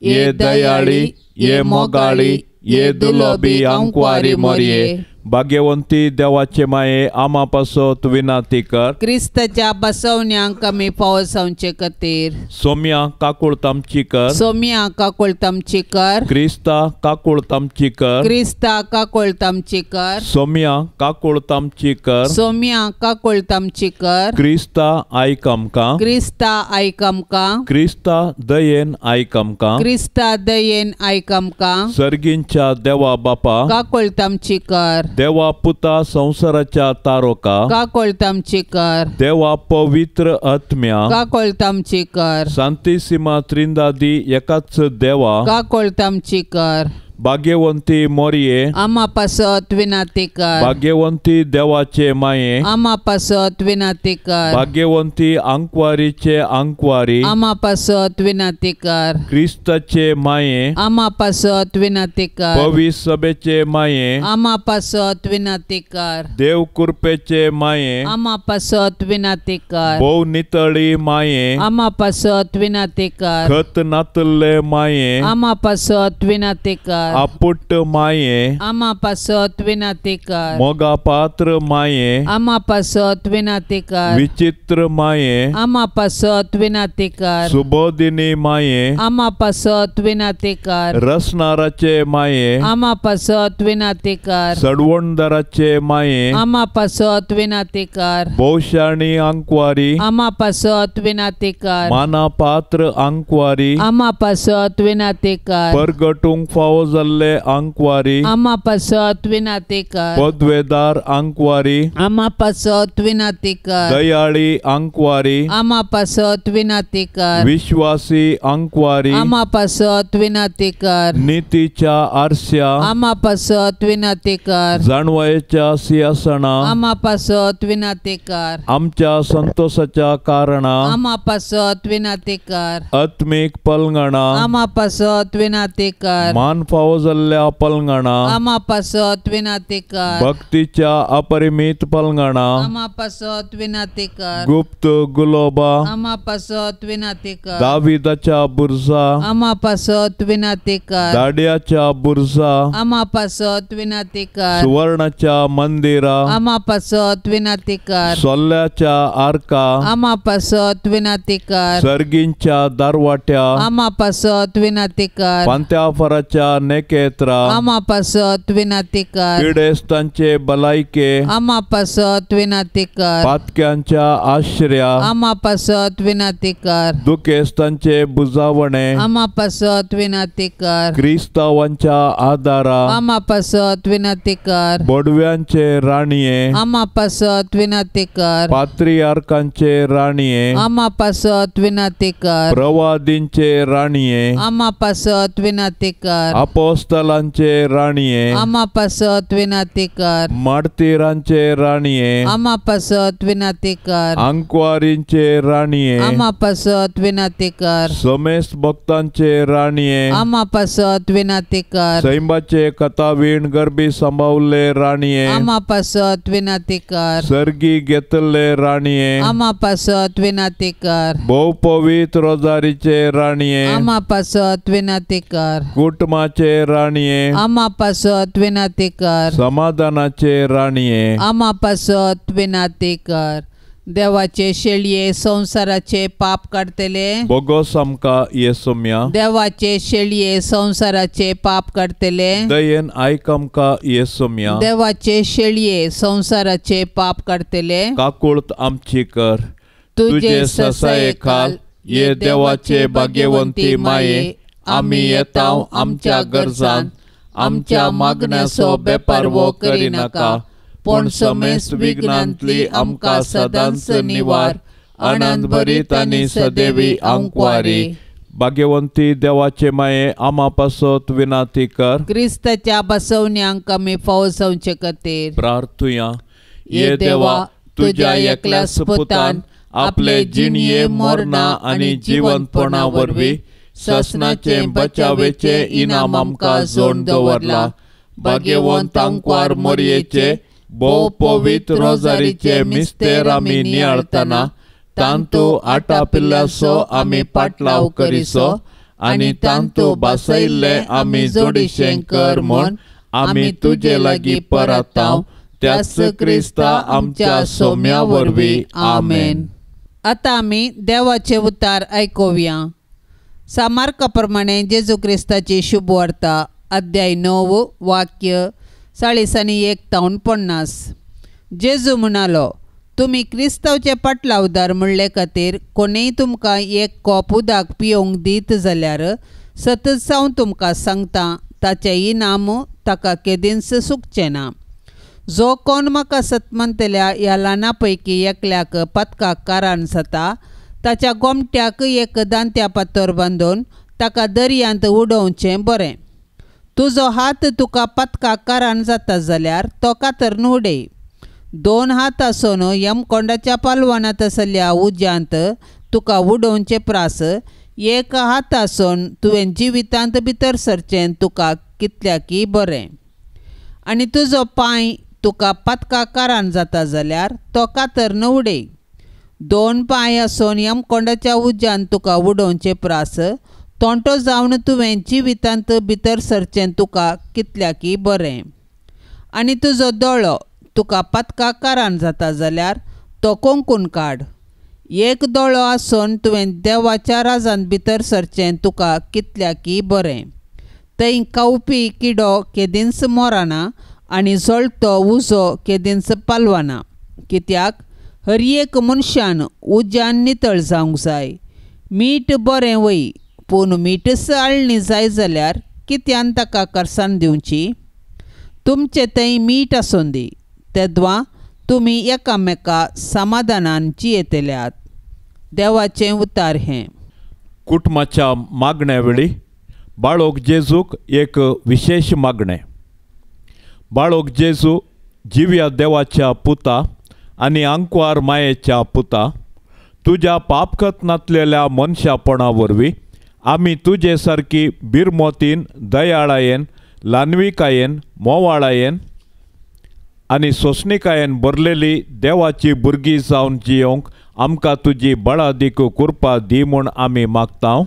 ये दयाळी, ये मोगाळी, ये दुलोबी आंकवारी मरिये. भाग्यवंती देवाचे माये आम्हा पासत विनाती कर, क्रिस्ताच्या बसवण्यांक आमी पावसावचे खातीर. सोम्या काकुळतामची कर, सोम्या काकुळतामची कर. क्रिस्ता काकुळतामची कर, क्रिस्ता काकुळतामची कर. सोम्या काकुळतामची कर. सोम्या काकुळतामची कर. क्रिस्ता आयक आमकां. क्रिस्ता आयक आमकां. क्रिस्ता दयेन आयक आमकां. क्रिस्ता दयेन आयक आमकां. सर्गींच्या देवा बापा काकुळतामची कर. देवा पुता संसाराच्या तारोका, काकुळतामची कर. देवा पवित्र आत्म्या, काकुळतामची कर. सांतिसिमा त्रिंदादी एकाच देवा, काकुळतामची कर. भाग्यवंती मोरये आम्हा पासत विनाती कर. भाग्यवंती देवाचे माये आम्हा पासत विनाती कर. भाग्यवंती अंकवारीचे अंकवारी आम्हा पासत विनाती कर. क्रिस्ताचे माये आम्हा पासत विनाती कर. पवित्र सभेचे माये आम्हा पासत विनाती कर. देव कृपेचे माये आम्हा पासत विनाती कर. भोव नितळी माये आम्हा पासत विनाती कर. खत नातले माये आम्हा पासत विनाती कर. विनातेकार अपुट्ट माये आमा पासत विनातेकार मोगा पात्र माये आमा पासत विनातेकार विचित्र माये आमा पासत विनातेकार सुबोधिनी माये आमा पासत विनातेकार रसनाराचे माये आमा पासत विनातेकार सडवणदाराचे माये आमा पासत विनातेकार भोवशाणी अंकवारी आमा पासत विनातेकार माना पात्र अंकवारी आमा पासत विनातेकार परगटूंक फावो जाल्ले अंकवारी आमा पासत विनातेकार पदवेदार अंकवारी आमा पासत विनातेकार दयाळी अंकवारी आमा पासत विनातेकार विश्वासी अंकवारी आमा पासत विनातेकार नीतीच्या आरस्या आमा पासत विनातेकार जाणवायेच्या सिंहासना आमा पासत विनातेकार आमच्या संतोषाच्या कारणा आमा पासत विनातेकार आत्मिक पलंगणा आमा पासत विनातेकार मान फावो जाल्ल्या पलंगणा आमा पासत विनातेकार भक्तीच्या अपरिमित पलंगणा आमा पासत विनातेकार गुप्त गुलोबा आमा पासत विनातेकार दाविदाच्या बुरजा आमा पासत विनातेकार दाड्याच्या बुरजा आमा पासत विनातेकार सुवर्णाच्या मंदिरा आमा पासत विनातेकार सोल्ल्याच्या आर्का आमा पासत विनातेकार सर्गींच्या दारवाट्या आमा पासत विनातेकार पांत्याफराच्या नेकेत्रा आमा पासत विनातेकार पिडेस्तांचे बलायके आमा पासत विनातेकार पातक्यांच्या आश्रया आमा पासत विनातेकार दुखेस्तांचे बुजावणे आमा पासत विनातेकार क्रिस्तावांच्या आदारा आमा पासत विनातेकार बोडव्यांचे राणीये आमा पासत विनातेकार पात्रियार्कांचे राणीये आमा पासत विनातेकार प्रवादींचे राणीये आमा पासत विनातेकार अपोस्तलांचे राणीये आमा पासत विनातेकार मार्तिरांचे राणीये आमा पासत विनातेकार अंकवारींचे राणीये आमा पासत विनातेकार समेस भक्तांचे राणीये आमा पासत विनातेकार सैंबाचे कथावीण गरबी सांभाळले राणीये आमा पासत विनातेकार सर्गी घेतले राणीये आमा पासत विनातेकार बहुपवित्र रोजारीचे राणीये आमा पासत विनातेकार कुटुंबाचे राणीये आमा पासत विनातेकार समाधानाचे राणीये आमा पासत विनातेकार देवाचे शेळये संसाराचे पाप काढतले बोगोस आमका येसुम्या देवाचे शेळये संसाराचे पाप काढतले दयेन आयक आमका येसुम्या देवाचे शेळये संसाराचे पाप काढतले काकुळत आमची कर तुझे ससाये खाल ये देवाचे भाग्यवंती माये आम्ही येताव आमच्या गरजान आमच्या मागण्यासो बेपारवो करिनाका पण समेस विघ्नांतली आमका सदांच निवार आनंद भरीत आणि सदैवी अंकवारी भाग्यवंती देवाचे माये आमा पासत विनाती कर क्रिस्ताच्या बसवण्यांक आमी फावोसवचे खातीर प्रार्थुया ये देवा तुझ्या एकल्या सुपुतान आपले जिणये मोरणा आणि जीवनपणा वरवी ससनाचे बचावेचे इनाम आमकां जोड दवरला भाग्यवंत अंकवार मोरयेचे भोव पवित्र रोजारीचे मिस्तेर आमी नियाळतना तांतू आटापिल्ल्यासो आमी पाटलाव करिसो आनी तांतू बासयल्ले आमी जोडिशें कर म्हूण आमी तुजे लागीं परताव त्याच क्रिस्ता आमच्या सोम्या वरवीं आमेन. आतां आमी देवाचे उतार आयकुया. सामार्का प्रमाणे जेजू क्रिस्ताची शुभ वार्ता अध्याय 9 वाक्य 40-1-50. जेजू म्हणालो, तुमी क्रिस्तांवचे पाटलावदार म्हणले खातीर कोणेय तुमकां एक कॉप उदक पिवंक दित जाल्यार सतत सावन तुमकां सांगता ताचें इनाम ताका केदींच सुकचें ना. जो कोण म्हाका सतमंतल्या ह्या ल्हाना पैकी एकल्याक पदकाक कारण जाता ताच्या गोमट्याक एक दांत्या पातोर बांदून ताका दर्यांत उडोवचें बरें. तुजो हात तुका पदकाक कारण जाता जाल्यार तो कातरून उडय. 2 हात आसून यमकोंडाच्या पालवानांत आसल्या उज्यांत तुका उडोवचें प्रास 1 हात आसून तुवें जिवितांत भितर सरचें तुका कितल्याकी बरें. आनी तुजो पांय तुका पदकाक कारण जाता जाल्यार तो कातरून उडय. 2 पांय आसून यमकोंडाच्या उज्यांत तुका उडोवचें प्रास तोंटो जावन तुवें जिवितांत भितर सरचें तुका कितल्याकी बरें. आनी तुजो दोळो तुका पातकाकारान जाता जाल्यार तो कोंकून काड. एक दोळो आसून तुवें देवाच्या राजांत भितर सरचें तुका कितल्याकी बरें. थंय खावपी किडो केदींच मोराना आनी जळतो उजो केदींच पालवाना. कित्याक हर एक मनशान उज्यान नितळ जावंक जाय. मीठ बरें वय, पूण मीठ साळणी जाय जाल्यार कित्यान ताका करसाण दिवची. तुमचें थंय मीठ आसूं दी, तेदवां तुमी एकामेका समाधानान जियेतल्यात. देवाचें उतार हें. कुटुंबाच्या मागण्या वेळी बाळोक जेजूक एक विशेष मागणें. बाळोक जेजू जिव्या देवाच्या पुता आनी आंकवार मायेच्या पुता, तुज्या पापखत नातलेल्या मनशापणा वरवीं आमी तुजे सारकी बिरमोतीन, दयाळायेन, लानविकायेन, मोवाळायेन आनी सोंसणिकायेन भरलेली देवाची भुरगीं जावन जियोंक आमकां तुजी बळादीक कृपा दी म्हूण आमी मागतांव.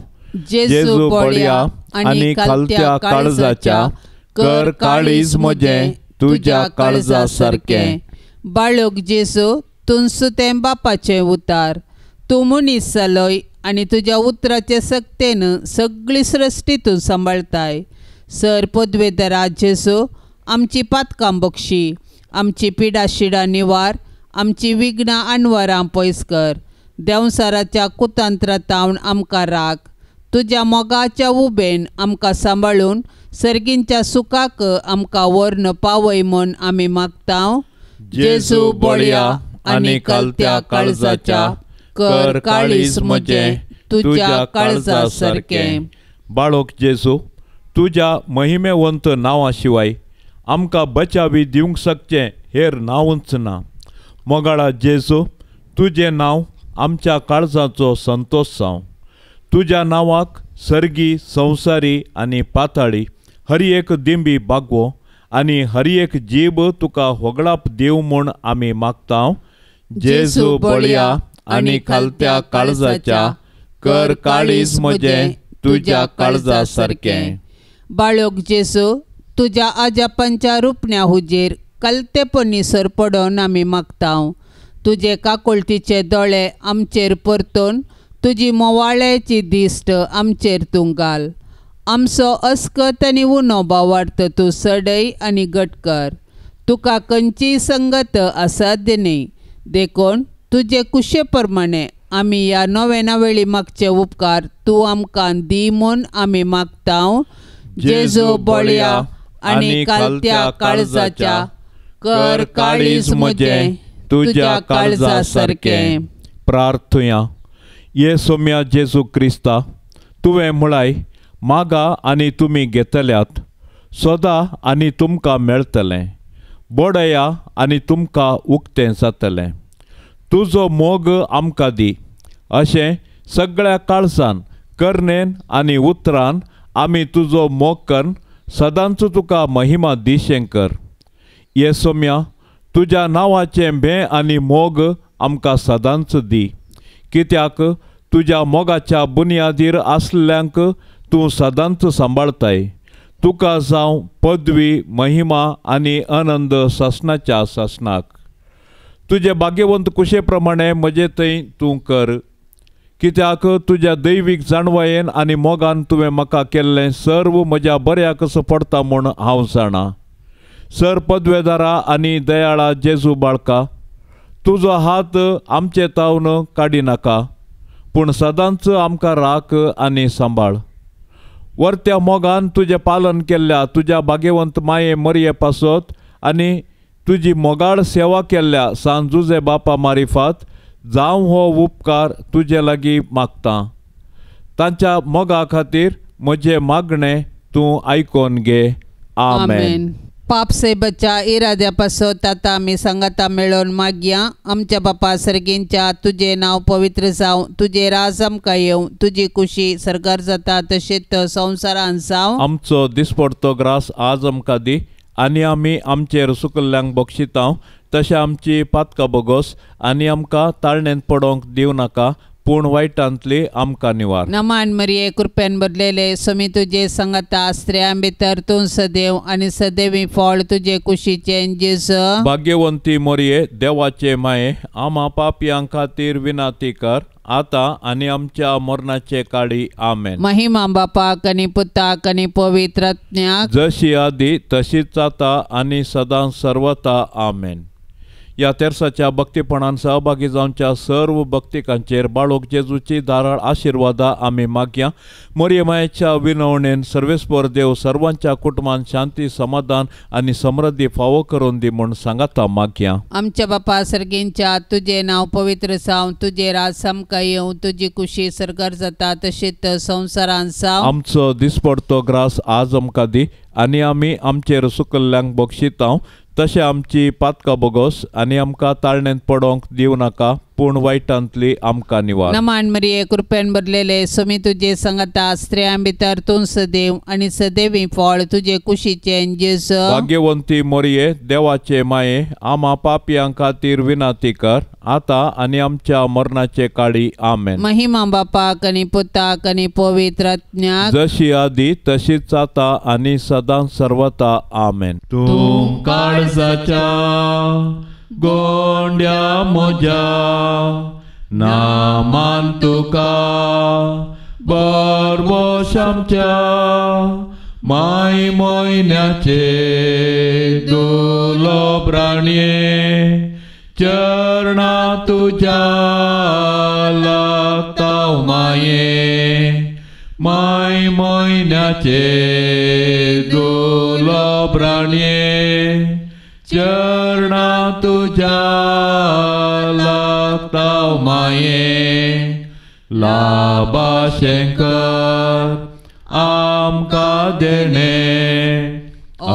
जेजू बळया आनी खालत्या काळजाच्या कर काळीज म्हजें तुज्या काळजा सारकें. बाळोक जेजू, तुमचो तें बापाचें उतार. तूं मनीस जालोय आनी तुज्या उतराचे सक्तेन सगळी सृश्टी तूं सांबाळताय. सर पदवेदरा जेजू, आमची पातकां बक्षी, आमची पिडाशिडा निवार, आमची विघ्नां आनवरां पयस कर. देंवसाराच्या कुतांत्रांतावन आमकां राख. तुज्या मोगाच्या उबेन आमकां सांबाळून सर्गींच्या सुखाक आमकां व्हरून पावय म्हूण आमी मागतांव. जेजू बळया आनी खालत्या काळजाच्या कर काळीज म्हजें तुज्या काळजा सारकें. बाळोक जेजू, तुज्या महिमेवंत नांवा शिवाय आमकां बचावी दिवंक शकचें हेर नांवच ना. मोगाळा जेजू, तुजें नांव आमच्या काळजाचो संतोश जावं. तुज्या नांवाक सर्गी, संवसारी आनी पाताळी हर एक दिंबी बागवो आनी हर एक जीब तुका होगळाप दिव म्हूण आमी मागतांव. जेजू बळया आनी खालत्या काळजाच्या कर काळीज म्हजें तुज्या काळजा सारकें. बाळोक जेजू, तुज्या आजापांच्या रुपण्या हुजेर कलतेपणी सर पडोवन आमी मागतांव. तुजे काकुळटीचे दोळे आमचेर परतून तुजी मोवाळ्याची दिश्ट आमचेर तूं घाल. आमचो अस्कत आनी उणो भावार्थ तूं सडय आनी घट कर. तुका खंयचीय संगत असाध्य न्ही. देखून तुजे कुशे प्रमाणे आमी ह्या नोवेना वेळी मागचे उपकार तूं आमकां दी म्हूण आमी मागतांव. जेजू बळया आनी खालत्या काळजाच्या कर काळीज म्हजें तुज्या काळजा सारकें. प्रार्थुया. ये सोम्या जेजू क्रिस्ता, तुवें म्हळाय मागा आनी तुमी घेतल्यात, सोदा आनी तुमकां मेळटलें, बोडया आनी तुमकां उक्तें जातलें. तुजो मोग आमकां दी. अशें सगळ्या काळजान, कर्णेन आनी उतरान आमी तुजो मोग करून सदांच तुका महिमा दिशें कर. ये सोम्या, तुज्या नांवाचें भें आनी मोग आमकां सदांच दी. कित्याक तुज्या मोगाच्या बुनयादीर आसल्यांक तूं सदांच सांबाळताय. तुका जावं पदवी, महिमा आनी आनंद ससनाच्या ससनाक. तुजे भाग्यवंत कुशे प्रमाणे म्हजे थंय तूं कर. कित्याक तुज्या दैवीक जाणवायेन आनी मोगान तुवें म्हाका केल्लें सर्व म्हज्या बऱ्याक पडटा म्हूण हांव जाणा. सर पदवेदारा आनी दयाळा जेजू बाळका, तुजो हात आमचे तावन काडिनाका, पूण सदांच आमकां राख आनी सांबाळ. वर्त्या मोगान तुजें पालन केल्ल्या तुज्या भाग्यवंत माये मरये पासत आनी तुजी मोगाळ सेवा केल्ल्या सांजुजे बापा मारिफात जावं हो उपकार तुजे लागीं मागतां. तांच्या मोगा खातीर म्हजें मागणें तूं आयकोन घे. आमेन. पाप से बच्चा इराद्या पासत आतां आमी सांगाता मेळोन मागया. आमच्या बापा सर्गींच्या, तुजें नांव पवित्र जावं, तुजें राज आमकां येवं, तुजी कुशी सरकार जाता तशेंच संवसारांत जावं. आमचो दिसपडतो ग्रास आज आमकां दी आनी आमी आमचेर सुकल्ल्यांक बक्षितांव, तशें आमची पातकां बोगोस आनी आमकां ताळणेंत पडोवंक दिव नाका, पूण वायटांतली आमकां निवार. नमान मरिये कृपेन भरलेले समी तुजे संगता स्त्रियां भितर तूं सदैव आनी सदैवी फळ तुजे कुशीचे जेजू. भाग्यवंती मोरये देवाचे माये आम्हा पापयांक खातीर विनाती कर आता आनी आमच्या मरणाचे काळी. आमेन. महिमा बापाक आनी पुताक आनी पवित्र आत्म्याक जशी आदी तशीच आता आनी सदां सर्वता. आमेन. या तेरसाच्या भक्तीपणान सहभागी जावच्या सर्व भक्तिकांचेर बाळोक जेजूची दाराळ आशिर्वादा आमी मागया. मोरये मायेच्या विनवणेन सर्वेस्पर देव सर्वांच्या कुटुंबान शांती समाधान आनी समृद्धी फावो करून दी म्हूण सांगाता मागया. आमच्या बापा सर्गींच्या तुझे नाव पवित्र जावं, तुझे राज सामका येवं, तुझी कुशी सरकार जाता तशीच संवसारान जावं. आमचो दिसपडतो ग्रास आज आमकां दी आनी आमी आमचेर सुकल्ल्यांक बक्षितांव तशें आमची पातकां बोगोस आनी आमकां ताळणेंत पडोंक दिव नाका पूण वायटांतली आमकां निवार. नमान मरिये कृपेन भरलेले समी तुजे संगता स्त्रियां भितर तूं सदैव आनी सदैवी फळ तुजे कुशीचे जेजू. भाग्यवंती मोरये देवाचे माये आम्हा पापयांक खातीर विनाती कर आता आनी आमच्या मरणाचे काळी. आमेन. महिमा बापाक आनी पुताक आनी पवित्र आत्म्याक जशी आदी तशीच आता आनी सदां सर्वता. आमेन. तूं काळजाच्या गोंड्या म्हज्या नामान तुका बरवश आमच्या माय मोयन्याचे दुलोब राणये चरणा तुज्या लागता माये माय मोयन्याचे दुलोब राणये चरणा तुज्या लागता माये लाबा शंकर आमकां देणे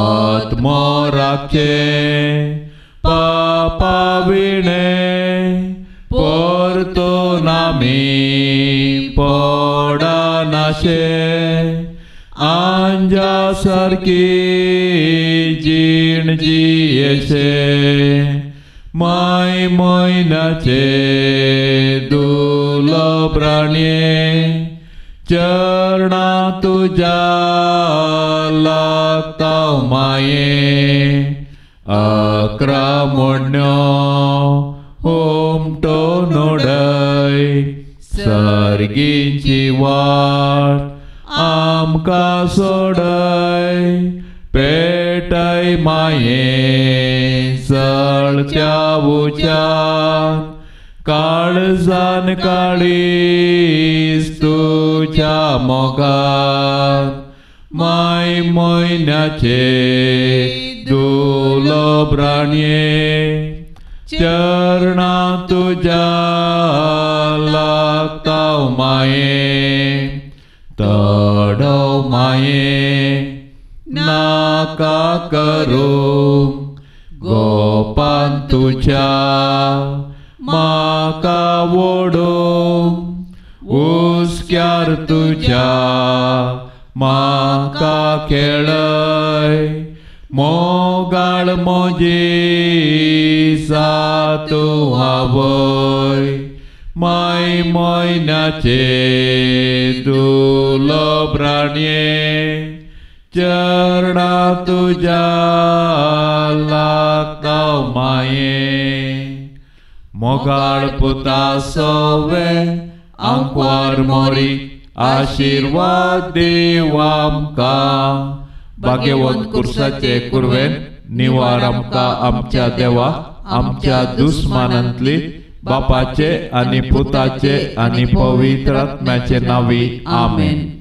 आत्मोराचे पापा विणे परतून आमी पडा नाशे आंजा सारकी जीण जियेशे माय मोयनाचे दुलोब राणये चरणा तुज्या लागता माये अकरा मोडण्यो होमटो नोडय सर्गींची वाट आमकां सोडय पेटय माये सळच्या उच्यान काळजान काळीज तुज्या मोगान माय मोयन्याचे दुलोब राणये चरणा तुज्या लागता माये तडव माये नाका करूं गोपान तुज्या म्हाका वोडूं उस्क्यार तुज्या म्हाका खेळय मोगाळ मोजी सातू आवय माय मोयन्याचे दुलोब राणये चरणा तुज्या लागता माये मोगाळ पुता सोवे आंकवार मोरी आशीर्वाद देव आमकां भाग्यवंत कुर्साचे कुरवेन निवार आमकां आमच्या देवा आमच्या दुस्मानांतली बापाचे आनी पुताचे आनी पवित्र आत्म्याचे नावी. आमेन.